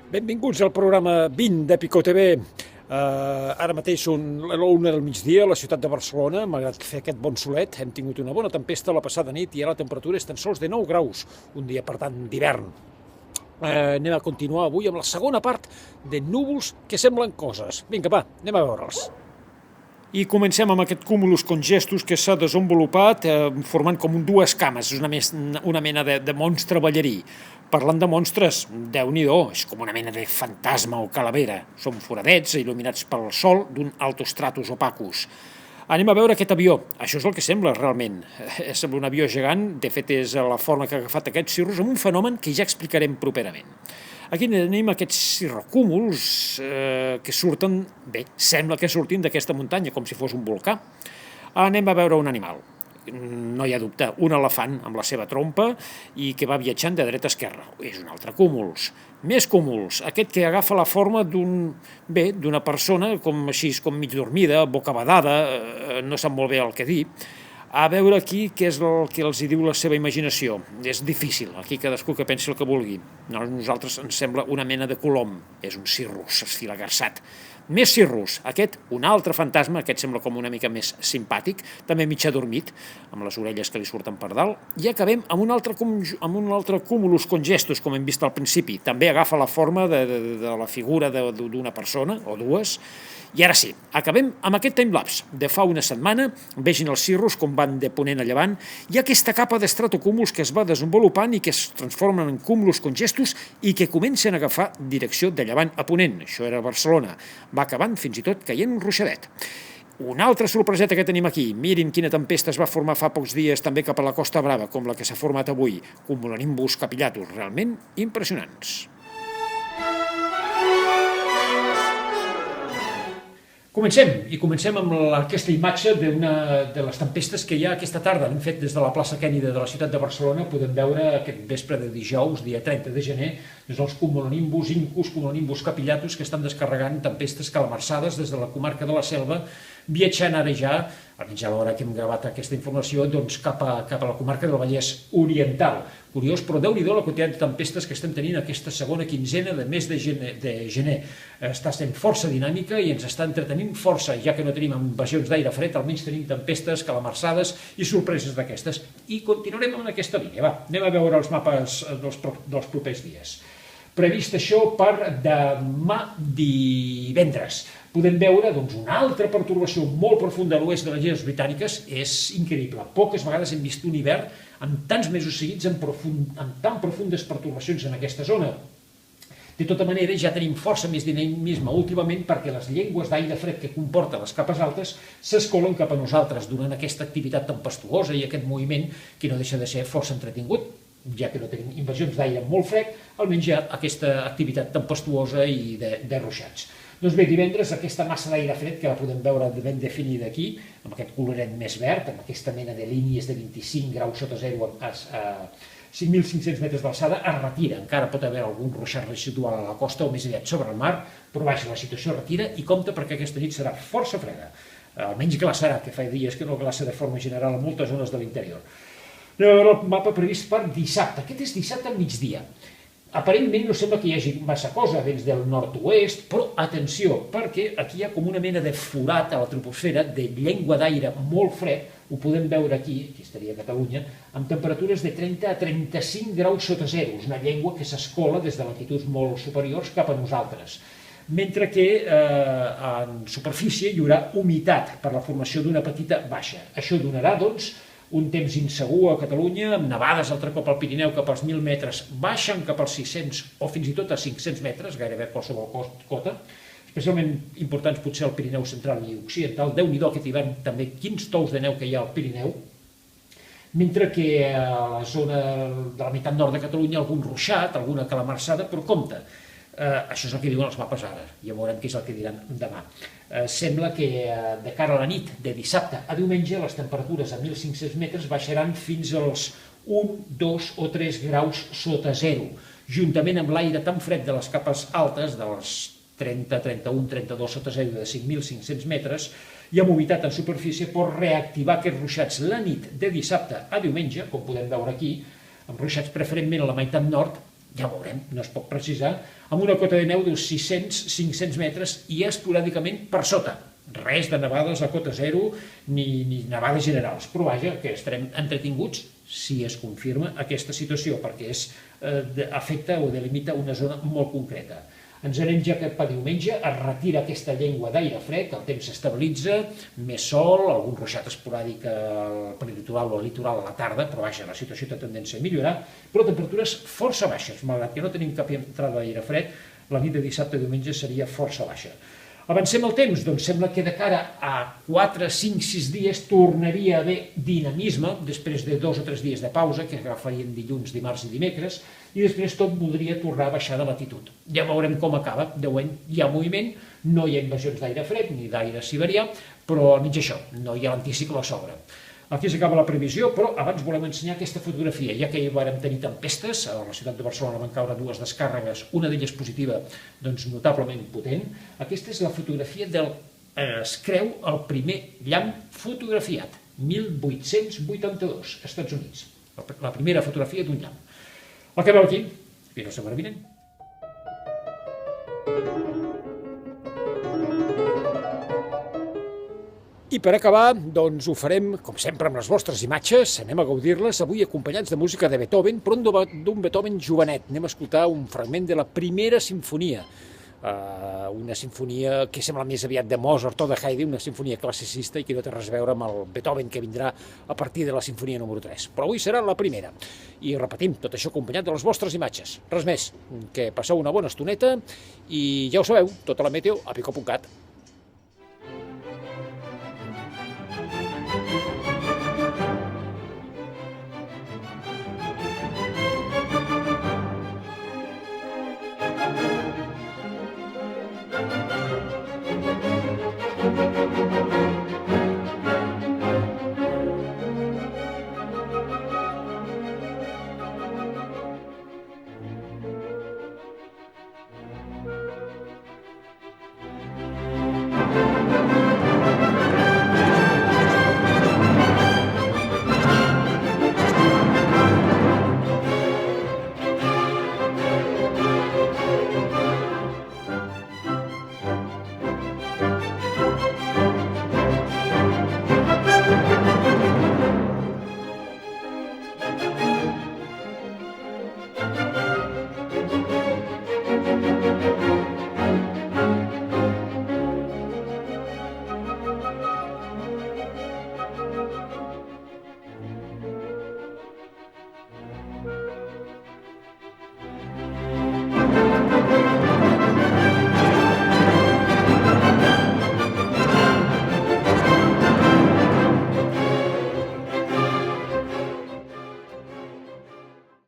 Benvinguts al programa 20 de Picó TV. Ara mateix són l'1 del migdia a la ciutat de Barcelona. Malgrat fer aquest bon solet, hem tingut una bona tempesta la passada nit i ara la temperatura és tan sols de 9 graus, un dia, per tant, d'hivern. Anem a continuar avui amb la segona part de núvols que semblen coses. Vinga, va, anem a veure'ls. I comencem amb aquest cúmulus congestus que s'ha desenvolupat formant com dues cames, és una mena de monstre ballarí. Parlant de monstres, Déu-n'hi-do, és com una mena de fantasma o calavera. Són foradets il·luminats pel sol d'un altostratus opacus. Anem a veure aquest avió. Això és el que sembla realment. Sembla un avió gegant, de fet és la forma que ha agafat aquests cirrus amb un fenomen que ja explicarem properament. Aquí tenim aquests cirrocúmuls que surten, bé, sembla que surtin d'aquesta muntanya, com si fos un volcà. Anem a veure un animal. No hi ha dubte, un elefant amb la seva trompa i que va viatjant de dreta a esquerra. És un altre cúmuls. Més cúmuls, aquest que agafa la forma d'una persona com així, com mig dormida, bocabadada, no sap molt bé el que dir. A veure aquí què és el que els hi diu la seva imaginació. És difícil, aquí cadascú que pensi el que vulgui. A nosaltres ens sembla una mena de colom, és un cirrus esfilagarsat. Més cirrus, aquest, un altre fantasma, aquest sembla com una mica més simpàtic, també mig adormit, amb les orelles que li surten per dalt, i acabem amb un altre cúmulus congestus, com hem vist al principi, també agafa la forma de la figura d'una persona, o dues, i ara sí, acabem amb aquest timelapse de fa una setmana, vegin els cirrus com van de ponent a llevant, hi ha aquesta capa d'estratocúmuls que es va desenvolupant i que es transformen en cúmulus congestus i que comencen a agafar direcció de llevant a ponent, això era Barcelona, va acabant fins i tot caient un ruixadet. Una altra sorpreseta que tenim aquí, mirin quina tempesta es va formar fa pocs dies també cap a la Costa Brava, com la que s'ha format avui, cumulonimbus capillatus, realment impressionants. Comencem amb aquesta imatge de les tempestes que hi ha aquesta tarda. L'hem fet des de la plaça Kènida de la ciutat de Barcelona. Podem veure aquest vespre de dijous, dia 30 de gener, des dels cumulonimbus incus, cumulonimbus capillatus, que estan descarregant tempestes calamarsades des de la comarca de la Selva, viatjant ara ja, almenys a l'hora que hem gravat aquesta informació, doncs cap a la comarca del Vallès Oriental. Curiós, però Déu-n'hi-do la quantitat de tempestes que estem tenint aquesta segona quinzena de mes de gener. Està sent força dinàmica i ens està entretenint força, ja que no tenim invasions d'aire fred, almenys tenim tempestes, calamarsades i sorpreses d'aquestes. I continuarem en aquesta línia. Va, anem a veure els mapes dels propers dies. Previst això per demà divendres. Podem veure una altra pertorbació molt profunda a l'oest de les Illes Britàniques. És increïble. Poques vegades hem vist un hivern amb tants mesos seguits amb tan profundes pertorbacions en aquesta zona. De tota manera, ja tenim força més dinamisme últimament perquè les llengües d'aire fred que comporten les capes altes s'escolen cap a nosaltres, donant aquesta activitat tempestuosa i aquest moviment que no deixa de ser força entretingut, ja que no tenim invasions d'aire molt fred, almenys hi ha aquesta activitat tempestuosa i de ruixats. Doncs bé, divendres aquesta massa d'aire fred, que la podem veure ben definida aquí, amb aquest coloret més verd, amb aquesta mena de línies de 25 graus sota zero a 5.500 metres d'alçada, es retira. Encara pot haver algun ruixat residual a la costa o més aviat sobre el mar, però vaja, la situació retira i compta perquè aquesta nit serà força freda. Almenys glaçarà, que fa dies que no glaça de forma general a moltes zones de l'interior. Anem a veure el mapa previst per dissabte. Aquest és dissabte al migdia. Aparentment no sembla que hi hagi massa cosa des del nord-oest, però atenció, perquè aquí hi ha com una mena de forat a la troposfera de llengua d'aire molt fred, ho podem veure aquí estaria a Catalunya, amb temperatures de 30 a 35 graus sota zero, una llengua que s'escola des de latituds molt superiors cap a nosaltres. Mentre que en superfície hi haurà humitat per la formació d'una petita baixa. Això donarà, doncs, un temps insegur a Catalunya, amb nevades altre cop al Pirineu cap als 1.000 metres, baixen cap als 600 o fins i tot a 500 metres, gairebé qualsevol cota, especialment importants potser al Pirineu central i occidental. Déu-n'hi-do aquest hivern també quins tous de neu que hi ha al Pirineu, mentre que a la zona de la meitat nord de Catalunya algun ruixat, alguna calamarsada, però compte, això és el que diuen els mapes ara, ja veurem què és el que diran demà. Sembla que de cara a la nit de dissabte a diumenge les temperatures a 1.500 metres baixaran fins als 1, 2 o 3 graus sota zero, juntament amb l'aire tan fred de les capes altes, dels 30, 31, 32 sota zero de 5.500 metres, i amb humitat en superfície pot reactivar aquests ruixats la nit de dissabte a diumenge, com podem veure aquí, amb ruixats preferentment a la meitat nord, ja ho veurem, no es pot precisar, amb una cota de neu d'uns 600-500 metres i esporàdicament per sota. Res de nevades a cota zero ni nevades generals, però vaja, que estarem entretinguts si es confirma aquesta situació, perquè afecta o delimita una zona molt concreta. Ens anem ja cap a diumenge, es retira aquesta llengua d'aire fred, el temps s'estabilitza, més sol, algun ruixat esporàdic al prelitoral o al litoral a la tarda, però vaja, la situació té tendència a millorar, però temperatures força baixes, malgrat que no tenim cap entrada d'aire fred, la nit de dissabte i diumenge seria força baixa. Avancem el temps, doncs sembla que de cara a 4, 5, 6 dies tornaria a haver dinamisme, després de 2 o 3 dies de pausa, que agafarien dilluns, dimarts i dimecres, i després tot voldria tornar a baixar de latitud. Ja veurem com acaba, de moment hi ha moviment, no hi ha invasions d'aire fred ni d'aire siberià, però almenys això, no hi ha l'anticicló a sobre. Aquí s'acaba la previsió, però abans volem ensenyar aquesta fotografia, ja que hi vàrem tenir tempestes, a la ciutat de Barcelona van caure 2 descàrregues, una d'elles positiva, doncs notablement potent. Aquesta és la fotografia es creu el primer llamp fotografiat, 1882, Estats Units. La primera fotografia d'un llamp. Acabem aquí, fins la setmana vinent. I per acabar, doncs ho farem, com sempre, amb les vostres imatges, anem a gaudir-les, avui acompanyats de música de Beethoven, però d'un Beethoven jovenet. Anem a escoltar un fragment de la primera sinfonia, una sinfonia que sembla més aviat de Mozart o de Haydn, una sinfonia classicista i que no té res a veure amb el Beethoven que vindrà a partir de la sinfonia número 3. Però avui serà la primera. I repetim, tot això acompanyat de les vostres imatges. Res més, que passeu una bona estoneta i ja ho sabeu, tota la meteo a pico.cat.